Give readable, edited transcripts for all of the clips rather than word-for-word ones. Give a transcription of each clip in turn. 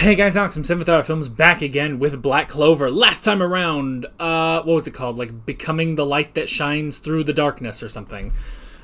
Hey guys, Alex from 7th Hour Films back again with Black Clover. Last time around, what was it called? Like, Becoming the Light That Shines Through the Darkness or something.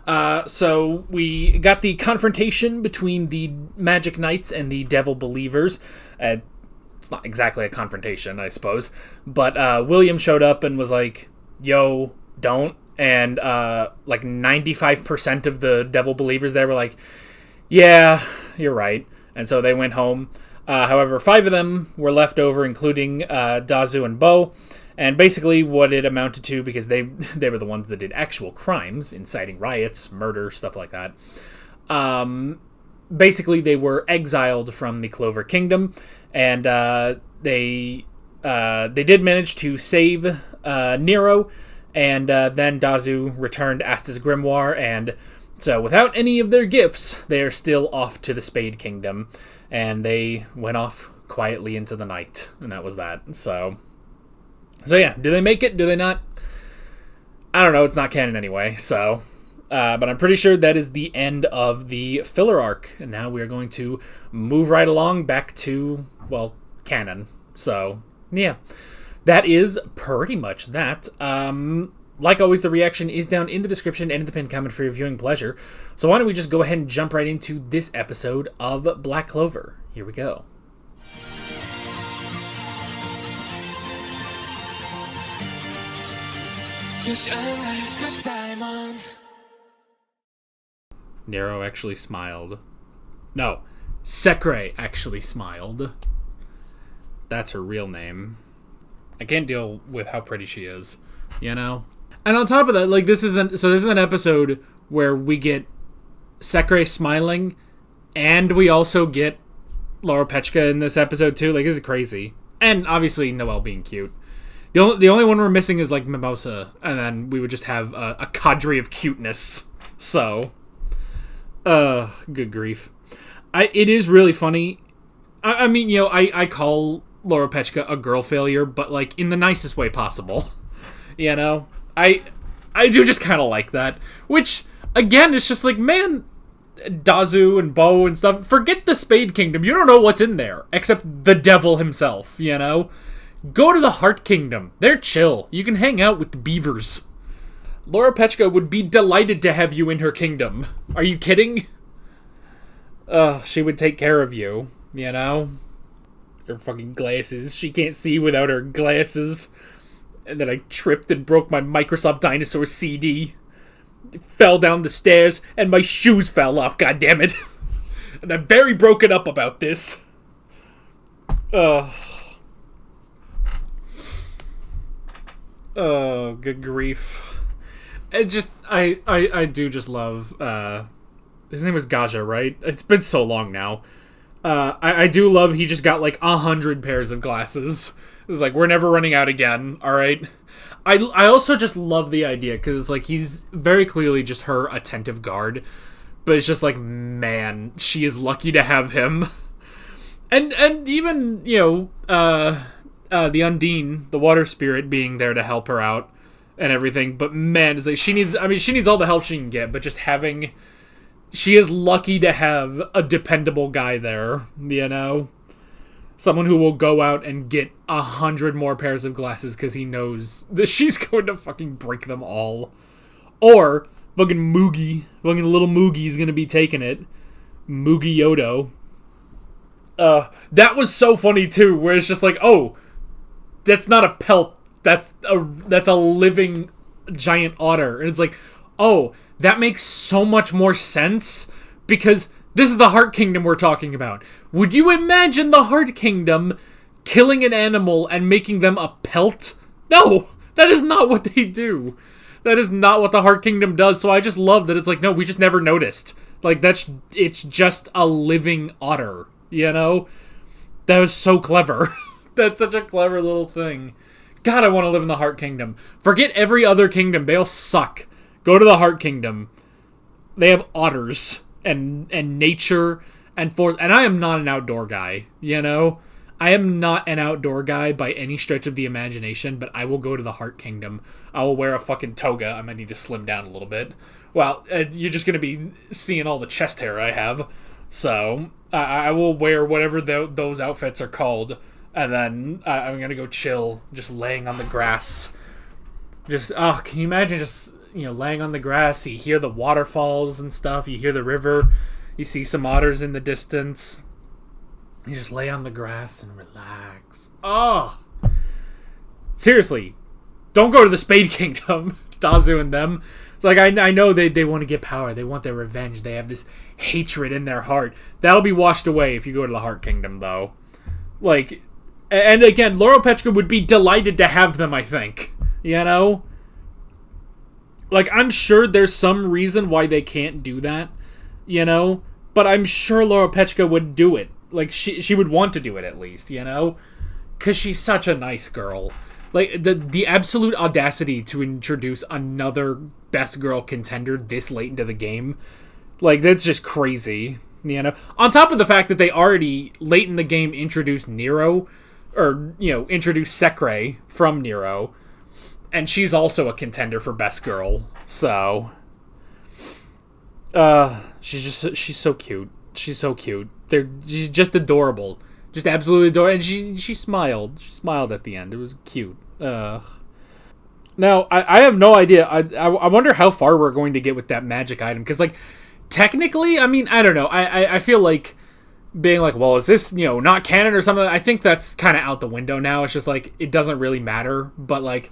So we got the confrontation between the Magic Knights and the Devil Believers. It's not exactly a confrontation, I suppose. But William showed up and was like, yo, don't. And like 95% of the Devil Believers there were like, yeah, you're right. And so they went home. However, 5 of them were left over, including Dazu and Bo. And basically what it amounted to, because they were the ones that did actual crimes, inciting riots, murder, stuff like that. Basically, they were exiled from the Clover Kingdom. And they did manage to save Nero. And then Dazu returned Asta's grimoire. And so without any of their gifts, they are still off to the Spade Kingdom. And they went off quietly into the night. And that was that. So yeah, do they make it? Do they not? I don't know. It's not canon anyway. So, but I'm pretty sure that is the end of the filler arc. And now we are going to move right along back to, well, canon. So, yeah. That is pretty much that. Like always, the reaction is down in the description and in the pinned comment for your viewing pleasure. So why don't we just go ahead and jump right into this episode of Black Clover. Here we go. Nero actually smiled. No, Sekre actually smiled. That's her real name. I can't deal with how pretty she is, you know? And on top of that, like, this is an episode where we get Sekre smiling, and we also get Laura Pechka in this episode too. Like, this is crazy. And obviously Noelle being cute. The only one we're missing is like Mimosa, and then we would just have a cadre of cuteness. So, good grief. It is really funny. I mean, you know, I call Laura Pechka a girl failure, but like in the nicest way possible. You know? I do just kind of like that. Which, again, it's just like, man, Dazu and Bo and stuff, forget the Spade Kingdom. You don't know what's in there, except the devil himself, you know? Go to the Heart Kingdom. They're chill. You can hang out with the beavers. Laura Pechka would be delighted to have you in her kingdom. Are you kidding? She would take care of you, you know? Her fucking glasses. She can't see without her glasses. And then I tripped and broke my Microsoft Dinosaur CD. Fell down the stairs, and my shoes fell off, goddammit. And I'm very broken up about this. Oh, good grief. It just, I do just love, his name was Gaja, right? It's been so long now. I do love he just got like 100 pairs of glasses. It's like, we're never running out again, alright? I also just love the idea, because it's like, he's very clearly just her attentive guard, but it's just like, man, she is lucky to have him. And even, you know, the Undine, the water spirit, being there to help her out and everything, but man, it's like, she needs all the help she can get, but just having, she is lucky to have a dependable guy there, you know? Someone who will go out and get 100 more pairs of glasses because he knows that she's going to fucking break them all. Or, fucking Moogie, fucking little Moogie's gonna be taking it. Moogie Yodo. That was so funny too, where it's just like, oh, that's not a pelt, that's a living giant otter. And it's like, oh, that makes so much more sense, because this is the Heart Kingdom we're talking about. Would you imagine the Heart Kingdom killing an animal and making them a pelt? No, that is not what they do. That is not what the Heart Kingdom does, so I just love that it's like, no, we just never noticed. Like, it's just a living otter, you know? That was so clever. That's such a clever little thing. God, I want to live in the Heart Kingdom. Forget every other kingdom. They all suck. Go to the Heart Kingdom. They have otters and nature and forest. And I am not an outdoor guy, you know? I am not an outdoor guy by any stretch of the imagination, but I will go to the Heart Kingdom. I will wear a fucking toga. I might need to slim down a little bit. Well, you're just going to be seeing all the chest hair I have. So I will wear whatever those outfits are called, and then I'm gonna go chill, just laying on the grass. Just can you imagine just laying on the grass? You hear the waterfalls and stuff. You hear the river. You see some otters in the distance. You just lay on the grass and relax. Oh, seriously, don't go to the Spade Kingdom, Dazu and them. It's like I know they want to get power. They want their revenge. They have this hatred in their heart. That'll be washed away if you go to the Heart Kingdom, though. Like, and again, Laurel Petra would be delighted to have them, I think. Like, I'm sure there's some reason why they can't do that, but I'm sure Laura Petchka would do it. Like, she would want to do it, at least, because she's such a nice girl. Like, the absolute audacity to introduce another best girl contender this late into the game, like, that's just crazy, On top of the fact that they already, late in the game, introduced Nero, or, introduced Sekre from Nero, and she's also a contender for best girl, so... she's so cute. She's so cute. She's just adorable. Just absolutely adorable. And she smiled. She smiled at the end. It was cute. Now, I have no idea. I wonder how far we're going to get with that magic item. Because, like, technically, I mean, I don't know. I feel like being like, well, is this, not canon or something? I think that's kind of out the window now. It's just like, it doesn't really matter. But, like,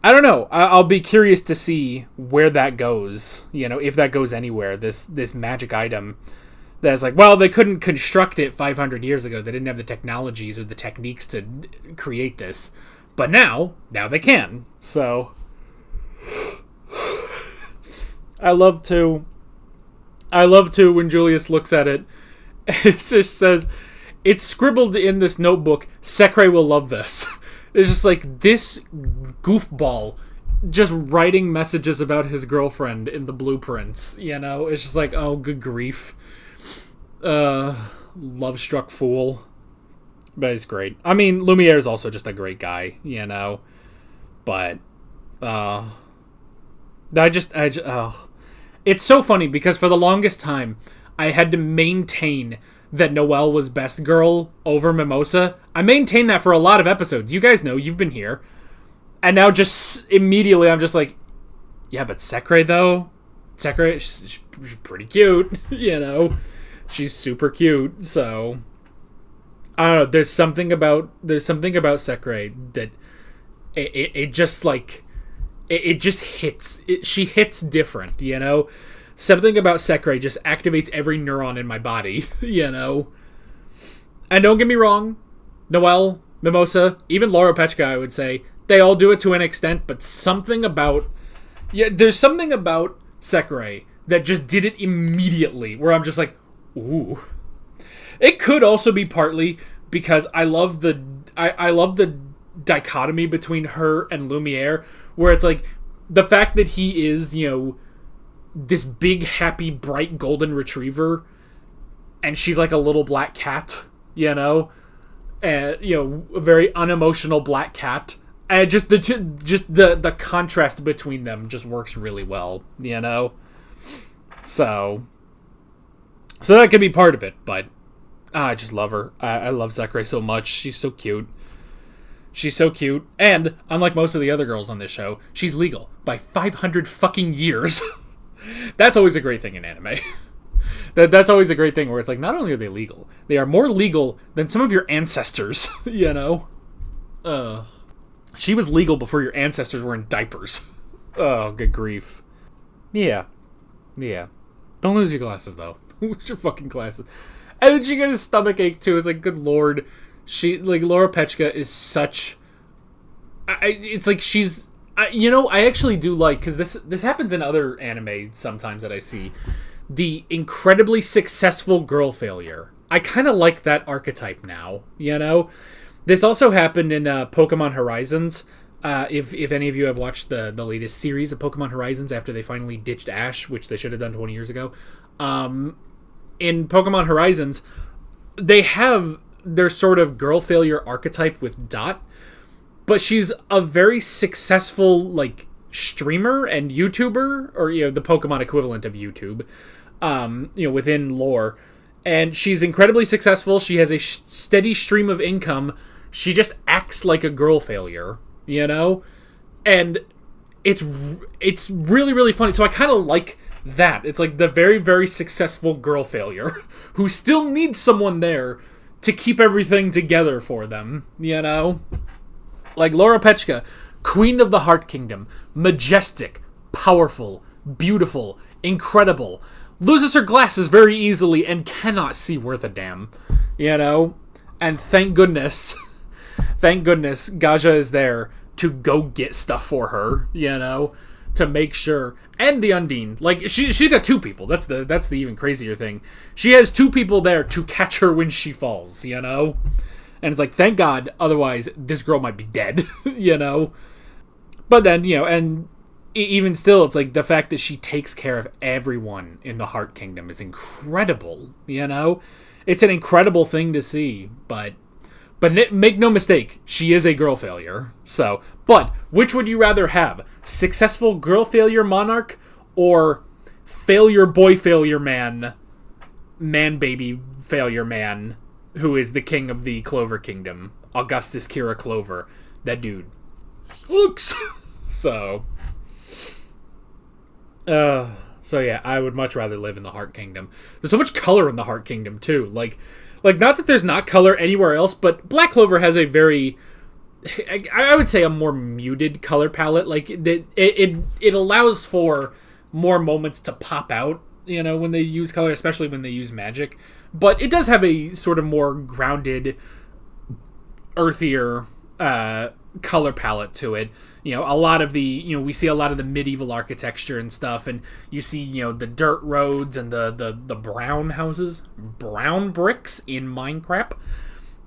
I don't know. I'll be curious to see where that goes. If that goes anywhere. This magic item that's like, well, they couldn't construct it 500 years ago. They didn't have the technologies or the techniques to create this. But now they can. So I love to when Julius looks at it, it just says, it's scribbled in this notebook, Sekre will love this. It's just like this goofball just writing messages about his girlfriend in the blueprints, It's just like, oh, good grief. Love-struck fool. But he's great. I mean, Lumiere is also just a great guy, But, it's so funny because for the longest time, I had to maintain that Noelle was best girl over Mimosa. I maintained that for a lot of episodes. You guys know, you've been here. And now just immediately I'm just like, yeah, but Sekre though? Sekre, she's pretty cute, She's super cute, so... I don't know, there's something about Sekre that it just like... It just hits. She hits different, Something about Sekre just activates every neuron in my body, And don't get me wrong, Noelle, Mimosa, even Laura Petchka, I would say, they all do it to an extent, but something about... Yeah, there's something about Sekre that just did it immediately, where I'm just like, ooh. It could also be partly because I love the dichotomy between her and Lumiere, where it's like, the fact that he is, this big, happy, bright golden retriever, and she's like a little black cat, and a very unemotional black cat, and just the contrast between them just works really well, So that could be part of it, but I just love her. I love Sekre so much. She's so cute. She's so cute, and unlike most of the other girls on this show, she's legal by 500 fucking years. That's always a great thing in anime. That's always a great thing where it's like, not only are they legal, they are more legal than some of your ancestors, She was legal before your ancestors were in diapers. Oh, good grief. Yeah. Don't lose your glasses, though. Lose your fucking glasses. And then she got a stomach ache, too. It's like, good lord. Laura Petchka is such... it's like she's... I actually do like... Because this happens in other anime sometimes that I see. The incredibly successful girl failure. I kind of like that archetype now, This also happened in Pokemon Horizons. If any of you have watched the latest series of Pokemon Horizons after they finally ditched Ash, which they should have done 20 years ago. In Pokemon Horizons, they have their sort of girl failure archetype with Dot, but she's a very successful, like, streamer and YouTuber, or, the Pokemon equivalent of YouTube, within lore. And she's incredibly successful. She has a steady stream of income. She just acts like a girl failure, you know? And it's really, really funny. So I kind of like that. It's like the very, very successful girl failure who still needs someone there to keep everything together for them, you know? Like Laura Petchka, Queen of the Heart Kingdom, majestic, powerful, beautiful, incredible, loses her glasses very easily and cannot see worth a damn, you know? And thank goodness Gaja is there to go get stuff for her, you know? To make sure. And the Undine. Like, she got two people. That's the even crazier thing. She has two people there to catch her when she falls, you know? And it's like, thank God, otherwise this girl might be dead, you know? But then, you know, and even still, it's like the fact that she takes care of everyone in the Heart Kingdom is incredible, you know? It's an incredible thing to see, but make no mistake, she is a girl failure. So, but which would you rather have? Successful girl failure monarch or failure boy failure man baby failure man who is the king of the Clover Kingdom, Augustus Kira Clover? That dude sucks. So yeah, I would much rather live in the Heart Kingdom. There's so much color in the Heart Kingdom too. Like not that there's not color anywhere else, but Black Clover has a very, I would say, a more muted color palette. Like it allows for more moments to pop out, you know, when they use color, especially when they use magic. But it does have a sort of more grounded, earthier color palette to it. You know, a lot of the, you know, we see a lot of the medieval architecture and stuff, and you see, you know, the dirt roads and the brown houses, brown bricks in Minecraft.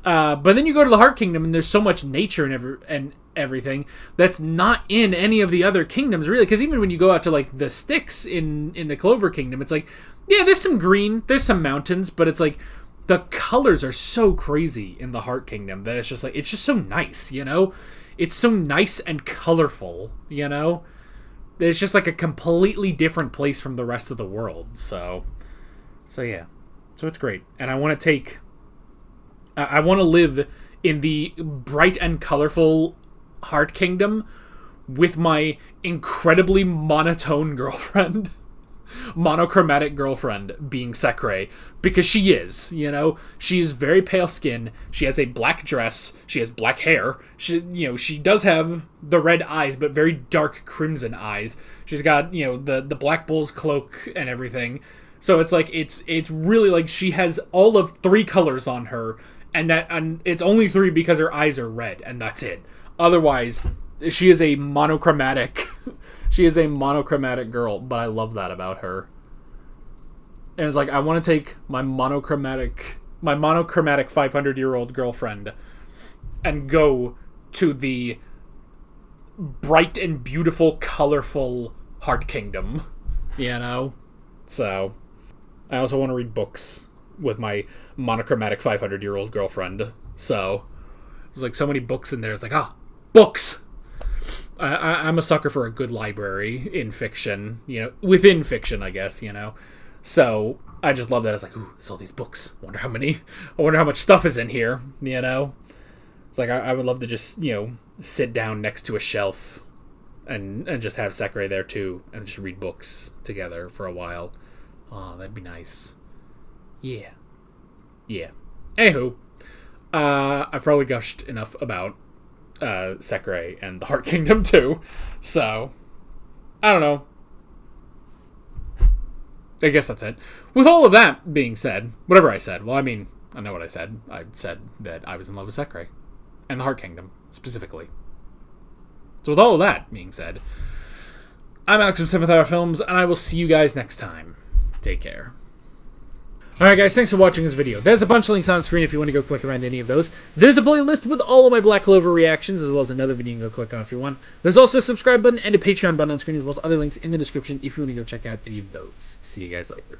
But then you go to the Heart Kingdom, and there's so much nature and everything that's not in any of the other kingdoms, really. Because even when you go out to, like, the Styx in the Clover Kingdom, it's like, yeah, there's some green, there's some mountains, but it's like, the colors are so crazy in the Heart Kingdom that it's just like, it's just so nice, you know? It's so nice and colorful, you know? It's just like a completely different place from the rest of the world. So yeah. So it's great. And I want to live in the bright and colorful Heart Kingdom with my incredibly monotone girlfriend. Monochromatic girlfriend being Sekre, because she is, you know, she is very pale skin, she has a black dress, she has black hair, she does have the red eyes, but very dark crimson eyes. She's got, you know, the Black Bull's cloak and everything. So it's like, it's really like she has all of three colors on her, and it's only three because her eyes are red, and that's it. Otherwise, she is a monochromatic girl, but I love that about her. And it's like, I want to take my monochromatic 500-year-old girlfriend and go to the bright and beautiful, colorful Heart Kingdom, you know? So, I also want to read books with my monochromatic 500-year-old girlfriend. So, there's like so many books in there. It's like, books! I'm a sucker for a good library in fiction, you know, within fiction, I guess, you know. So I just love that. It's like, ooh, there's all these books. I wonder how much stuff is in here, you know. It's like, I would love to just, you know, sit down next to a shelf and just have Sekre there too, and just read books together for a while. Oh, that'd be nice. Yeah. Anywho, I've probably gushed enough about Sekre and the Heart Kingdom too, so I don't know. I guess that's it. With all of that being said, whatever I said, well, I mean, I know what I said. I said that I was in love with Sekre and the Heart Kingdom specifically. So with all of that being said, I'm Alex from 7th Hour Films, and I will see you guys next time. Take care. Alright guys, thanks for watching this video. There's a bunch of links on screen if you want to go click around any of those. There's a playlist with all of my Black Clover reactions, as well as another video you can go click on if you want. There's also a subscribe button and a Patreon button on screen, as well as other links in the description if you want to go check out any of those. See you guys later.